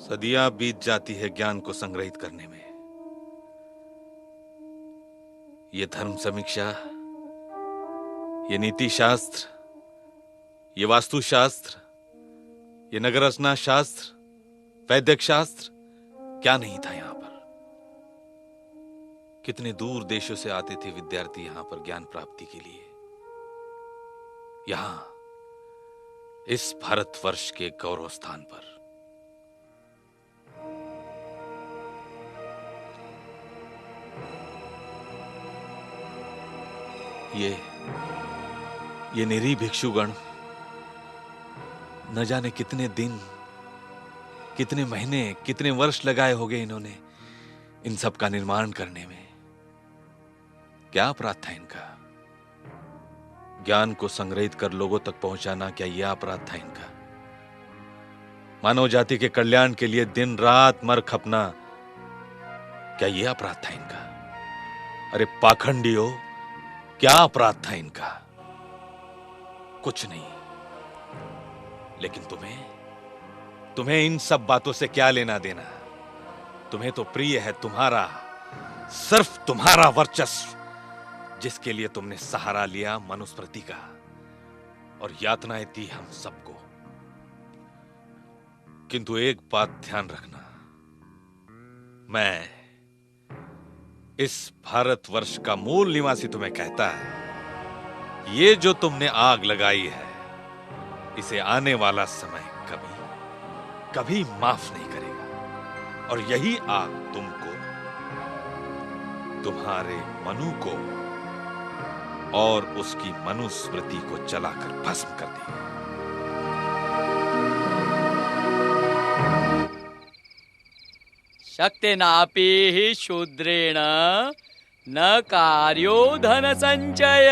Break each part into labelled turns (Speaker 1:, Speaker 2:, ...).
Speaker 1: सदियां बीत जाती है ज्ञान को संग्रहित करने में। ये धर्म समीक्षा, ये नीति शास्त्र, ये वास्तु शास्त्र, ये नगर रचना शास्त्र, वैदिक शास्त्र क्या नहीं था यहां पर। कितने दूर देशों से आते थे विद्यार्थी यहां पर ज्ञान प्राप्ति के लिए। यहां इस भारतवर्ष के गौरव स्थान पर ये निरीह भिक्षुगण न जाने कितने दिन, कितने महीने, कितने वर्ष लगाए होंगे इन्होंने इन सब का निर्माण करने में। क्या अपराध था इनका? ज्ञान को संग्रहित कर लोगों तक पहुंचाना, क्या यह अपराध था इनका? मानव जाति के कल्याण के लिए दिन रात मर खपना, क्या यह अपराध था इनका? अरे पाखंडियों, क्या अपराध था इनका? कुछ नहीं। लेकिन तुम्हें इन सब बातों से क्या लेना देना? तुम्हें तो प्रिय है तुम्हारा, सिर्फ तुम्हारा वर्चस्व, जिसके लिए तुमने सहारा लिया मनुस्मृति का और यातनाएं दी हम सबको। किंतु एक बात ध्यान रखना, मैं इस भारतवर्ष का मूल निवासी तुम्हें कहता है, ये जो तुमने आग लगाई है, इसे आने वाला समय कभी माफ नहीं करेगा। और यही आग तुमको, तुम्हारे मनु को और उसकी मनुस्मृति को जलाकर भस्म कर देगी।
Speaker 2: शक्तिनापि शूद्रेण न कार्यो धन संचय।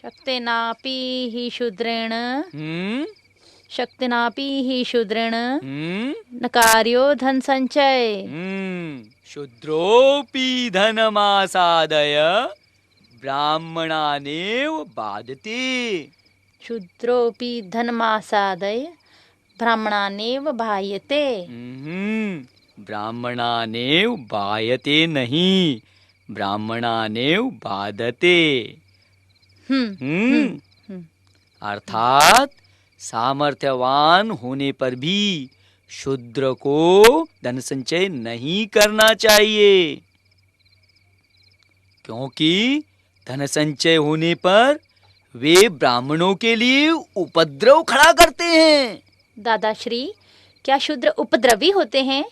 Speaker 3: शक्तिनापि हि शूद्रेण शक्तिनापि हि शूद्रेण न कार्यो धन संचय।
Speaker 2: शूद्रोऽपि धनमासादय ब्राह्मणानेव बाधते।
Speaker 3: शूद्रोऽपि धनमासादय ब्राह्मणानेव बाह्यते।
Speaker 2: ब्राह्मणानेव बायते नहीं, ब्राह्मणानेव बाधते। अर्थात सामर्थ्यवान होने पर भी शूद्र को धन संचय नहीं करना चाहिए, क्योंकि धन संचय होने पर वे ब्राह्मणों के लिए उपद्रव खड़ा करते हैं।
Speaker 3: दादाश्री, क्या शूद्र उपद्रवी होते हैं?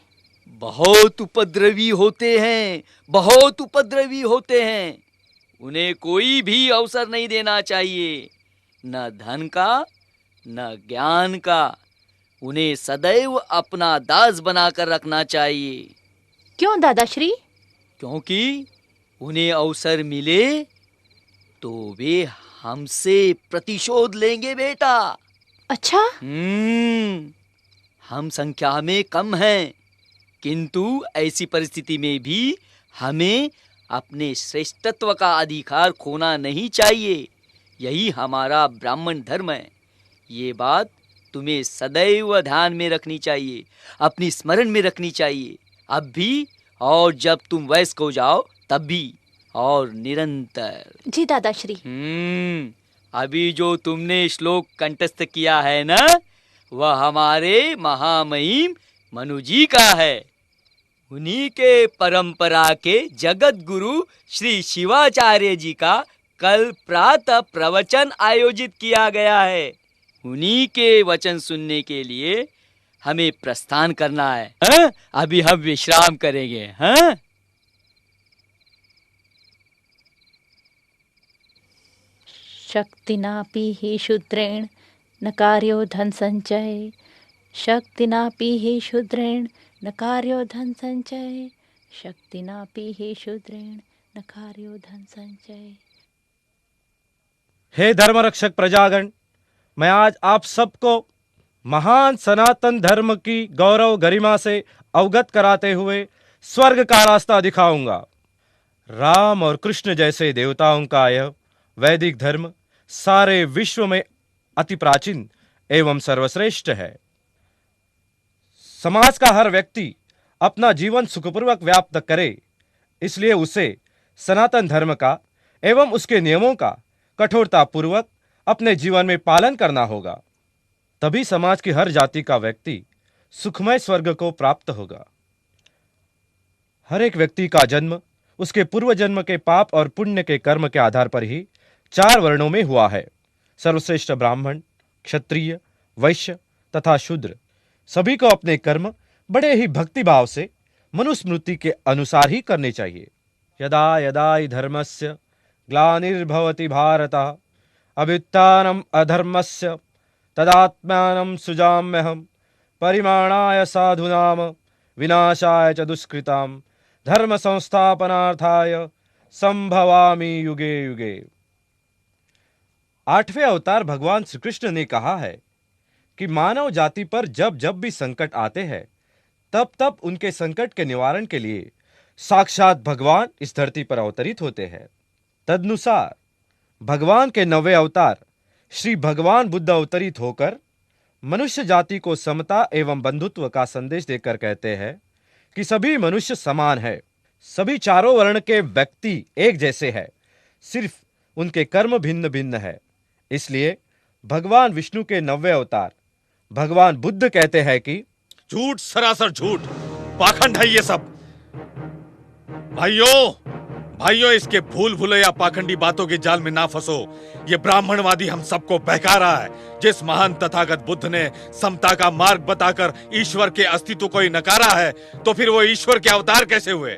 Speaker 2: बहुत उपद्रवी होते हैं, बहुत उपद्रवी होते हैं। उन्हें कोई भी अवसर नहीं देना चाहिए, न धन का न ज्ञान का। उन्हें सदैव अपना दास बनाकर रखना चाहिए।
Speaker 3: क्यों दादाश्री?
Speaker 2: क्योंकि उन्हें अवसर मिले तो वे हमसे प्रतिशोध लेंगे बेटा।
Speaker 3: अच्छा?
Speaker 2: हम संख्या में कम हैं, किंतु ऐसी परिस्थिति में भी हमें अपने श्रेष्ठत्व का अधिकार खोना नहीं चाहिए। यही हमारा ब्राह्मण धर्म है। ये बात तुम्हें सदैव ध्यान में रखनी चाहिए, अपनी स्मरण में रखनी चाहिए, अब भी और जब तुम वयस्क हो जाओ तब भी, और निरंतर।
Speaker 3: जी दादाश्री।
Speaker 2: अभी जो तुमने श्लोक कंठस्थ किया है ना, वह हमारे महामहिम मनु जी का है। उन्हीं के परंपरा के जगत गुरु श्री शिवाचार्य जी का कल प्रातः प्रवचन आयोजित किया गया है। उन्हीं के वचन सुनने के लिए हमें प्रस्थान करना है। अभी हम विश्राम करेंगे।
Speaker 3: शक्तिनापि हि शूद्रेण न कार्यो धन संचय। शक्तिनापि हि शूद्रेण न कार्यो धन संचय। शक्तिनापि हि शूद्रेण न कार्यो धन संचय।
Speaker 4: हे धर्मरक्षक प्रजागण, मैं आज आप सबको महान सनातन धर्म की गौरव गरिमा से अवगत कराते हुए स्वर्ग का रास्ता दिखाऊंगा। राम और कृष्ण जैसे देवताओं का यह वैदिक धर्म सारे विश्व में अति प्राचीन एवं सर्वश्रेष्ठ है। समाज का हर व्यक्ति अपना जीवन सुखपूर्वक व्याप्त करे, इसलिए उसे सनातन धर्म का एवं उसके नियमों का कठोरता पूर्वक अपने जीवन में पालन करना होगा। तभी समाज की हर जाति का व्यक्ति सुखमय स्वर्ग को प्राप्त होगा। हर एक व्यक्ति का जन्म उसके पूर्व जन्म के पाप और पुण्य के कर्म के आधार पर ही 4 वर्णों में हुआ है। सर्वश्रेष्ठ ब्राह्मण, क्षत्रिय, वैश्य तथा शूद्र सभी को अपने कर्म बड़े ही भक्तिभाव से मनुस्मृति के अनुसार ही करने चाहिए। यदा यदा हि धर्मस्य ग्लानिर्भवति भारत अभ्युत्थानम् अधर्मस्य तदात्मानं सृजाम्यहम् परिमाणाय साधूनां विनाशाय च दुष्कृतां धर्म संस्थापनार्थाय संभवामि युगे युगे। 8वें अवतार भगवान श्री कृष्ण ने कहा है कि मानव जाति पर जब जब भी संकट आते हैं तब तब उनके संकट के निवारण के लिए साक्षात भगवान इस धरती पर अवतरित होते हैं। तदनुसार भगवान के 9वें अवतार श्री भगवान बुद्ध अवतरित होकर मनुष्य जाति को समता एवं बंधुत्व का संदेश देकर कहते हैं कि सभी मनुष्य समान है, सभी चारों वर्ण के व्यक्ति एक जैसे हैं, सिर्फ उनके कर्म भिन्न भिन्न है। इसलिए भगवान विष्णु के 9वें अवतार भगवान बुद्ध कहते हैं कि
Speaker 1: झूठ, सरासर झूठ, पाखंड है ये सब। भाइयों भाइयों, इसके भूल भुलैया पाखंडी बातों के जाल में ना फंसो। ये ब्राह्मणवादी हम सबको बहका रहा है। जिस महान तथागत बुद्ध ने समता का मार्ग बताकर ईश्वर के अस्तित्व को ही नकारा है, तो फिर वो ईश्वर के अवतार कैसे हुए?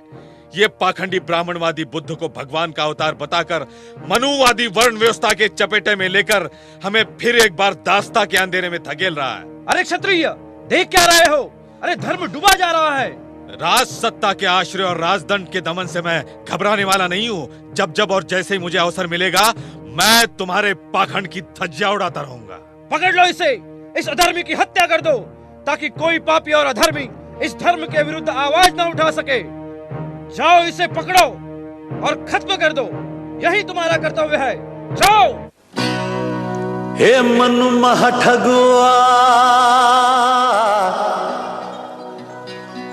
Speaker 1: ये पाखंडी ब्राह्मणवादी बुद्ध को भगवान का अवतार बताकर मनुवादी वर्ण व्यवस्था के चपेटे में लेकर हमें फिर एक बार दास्ता के अंधेरे में धकेल रहा है।
Speaker 4: अरे क्षत्रिय, देख क्या रहे हो? अरे धर्म डूबा जा रहा है।
Speaker 1: राज सत्ता के आश्रय और राजदंड के दमन से मैं घबराने वाला नहीं हूँ। जब जब और जैसे ही मुझे अवसर मिलेगा, मैं तुम्हारे पाखंड की धज्जियां उड़ाता रहूंगा।
Speaker 4: पकड़ लो इसे, इस अधर्मी की हत्या कर दो, ताकि कोई पापी और अधर्मी इस धर्म के विरुद्ध आवाज न उठा सके। जाओ, इसे पकड़ो और खत्म कर दो, यही तुम्हारा कर्तव्य है। जाओ।
Speaker 5: हे मनु महाठगुआ,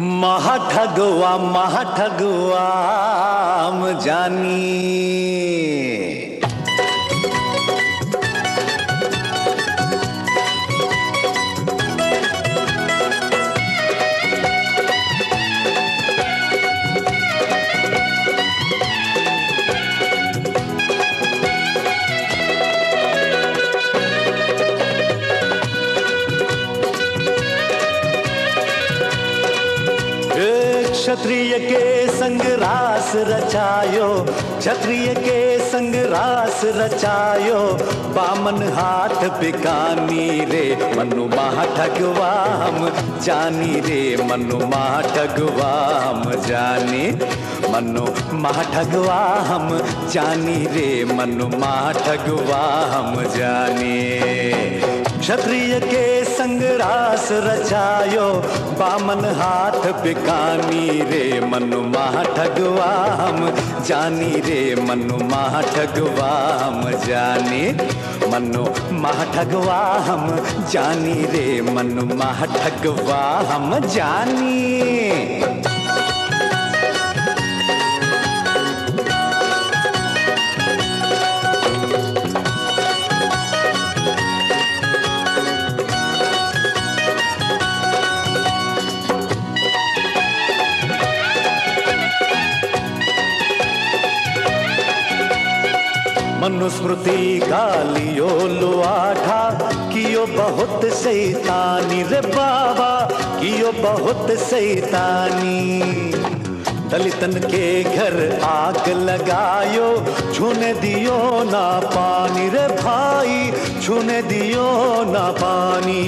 Speaker 5: महाठगुआ महाठगुआ जानी। क्षत्रिय के संग रास रचायो, क्षत्रिय के संग रास रचायो, बामन हाथ बिकानी रे मनु महाठगवा हम जानी रे, मनु महाठगवा हम जानी, मनु महाठगवा हम जानी रे, मनु महाठगवा हम जानी। क्षत्रिय के संग रास रचायो, बामन हाथ बिकानी रे मनु महाठगवा हम जानी रे, मनु महाठगवा हम जानी, मनु महाठगवा हम जानी रे, मनु महाठगवा हम जानी। मनुस्मृति गालियो लुआठा, कियो बहुत शैतानी रे बाबा, कियो बहुत शैतानी। दलितन के घर आग लगायो, छूने दियो ना पानी रे भाई, छूने दियो ना पानी।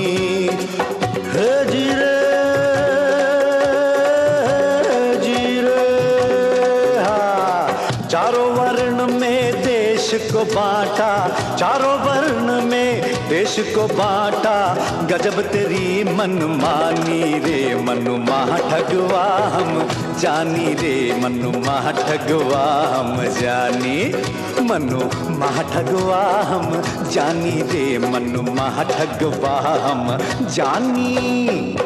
Speaker 5: हे जीरे चारों वर्ण में देश को बांटा, चारों वर्ण में देश को बांटा, गजब तेरी मनमानी रे मनु महाठगवा हम जानी रे, मनु महाठगवा हम जानी, मनु महाठगवा हम जानी रे, मनु महाठगवा हम जानी।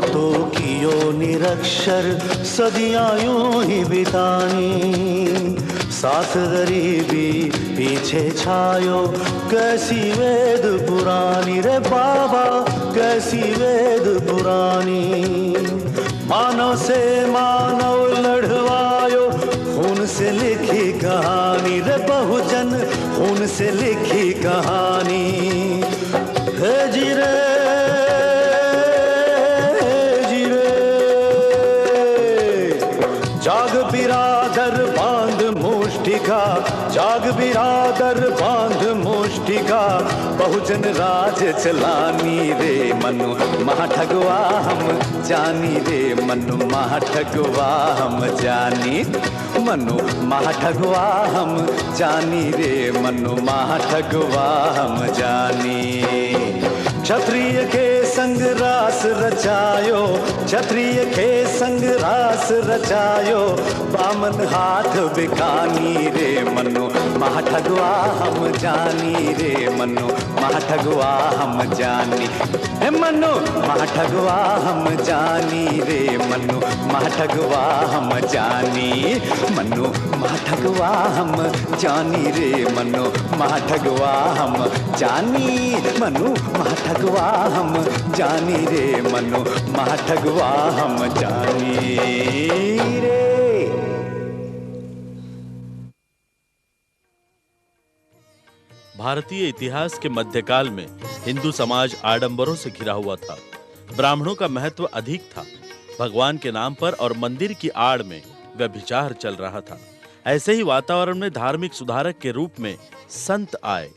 Speaker 5: तो कियो निरक्षर सदियां यूं ही बितानी। साथ गरीबी पीछे छायो कैसी वेद पुरानी रे बाबा, कैसी वेद पुरानी। मानव से मानव लड़वायो खून से लिखी कहानी रे बहुजन, खून से लिखी कहानी। हे जीरे जाग बिरादर बांध मुष्टिका, जाग बिरादर बांध मुष्टिका। बहुजन राज चलानी रे मनु महाठगवा हम जानी रे मनु महाठगवा हम जानी। मनु महाठगवा हम जानी रे मनु महाठगवा हम जानी। क्षत्रिय के संग रास रचायो, क्षत्रिय के संग रास रचायो। बामन हाथ बिकानी रे मनु महाठगवा हम जानी रे मनु महाठगवा हम जानी। हे मनु महाठगवा हम जानी रे मनु महाठगवा हम जानी। मनु महाठगवा हम जानी रे मनु महाठगवा हम जानी। मनु महाठगवा हम जानी रे मनु महाठगवा हम जानी रे।
Speaker 6: भारतीय इतिहास के मध्यकाल में हिंदू समाज आडंबरों से घिरा हुआ था। ब्राह्मणों का महत्व अधिक था। भगवान के नाम पर और मंदिर की आड़ में व्यभिचार चल रहा था। ऐसे ही वातावरण में धार्मिक सुधारक के रूप में संत आए।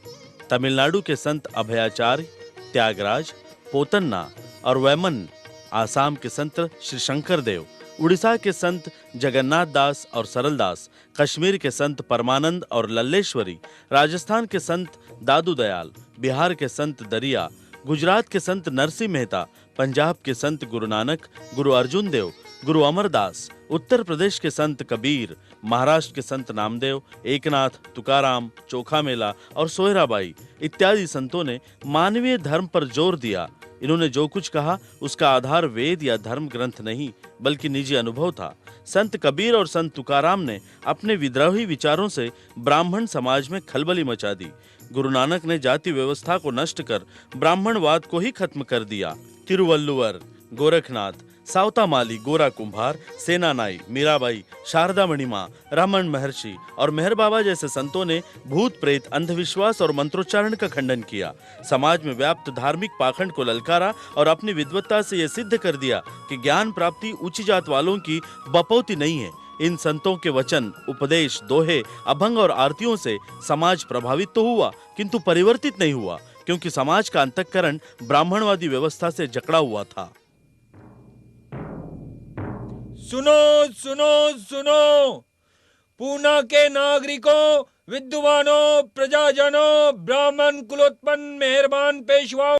Speaker 6: तमिलनाडु के संत अभयाचार्य, त्यागराज, पोतन्ना और वैमन, आसाम के संत श्री शंकर देव, उड़ीसा के संत जगन्नाथ दास और सरल दास, कश्मीर के संत परमानंद और लल्लेश्वरी, राजस्थान के संत दादू दयाल, बिहार के संत दरिया, गुजरात के संत नरसिंह मेहता, पंजाब के संत गुरु नानक, गुरु अर्जुन देव, गुरु अमरदास, उत्तर प्रदेश के संत कबीर, महाराष्ट्र के संत नामदेव, एकनाथ, तुकाराम, चोखा मेला और सोहराबाई इत्यादि संतों ने मानवीय धर्म पर जोर दिया। इन्होंने जो कुछ कहा उसका आधार वेद या धर्म ग्रंथ नहीं बल्कि निजी अनुभव था। संत कबीर और संत तुकाराम ने अपने विद्रोही विचारों से ब्राह्मण समाज में खलबली मचा दी। गुरु नानक ने जाति व्यवस्था को नष्ट कर ब्राह्मणवाद को ही खत्म कर दिया। तिरुवल्लुवर, गोरखनाथ, सावतामाली, गोरा कुंभार, सेनानाई, मीराबाई, शारदा मणिमा, रमन महर्षि और मेहर बाबा जैसे संतों ने भूत प्रेत, अंधविश्वास और मंत्रोच्चारण का खंडन किया। समाज में व्याप्त धार्मिक पाखंड को ललकारा और अपनी विद्वत्ता से यह सिद्ध कर दिया कि ज्ञान प्राप्ति उच्च जात वालों की बपौती नहीं है। इन संतों के वचन, उपदेश, दोहे, अभंग और आरतियों से समाज प्रभावित तो हुआ किंतु परिवर्तित नहीं हुआ, क्योंकि समाज का अंतःकरण ब्राह्मणवादी व्यवस्था से जकड़ा हुआ था।
Speaker 7: सुनो सुनो सुनो, पूना के नागरिकों, विद्वानों, प्रजाजनों, ब्राह्मण कुलोत्पन्न मेहरबान पेशवाओं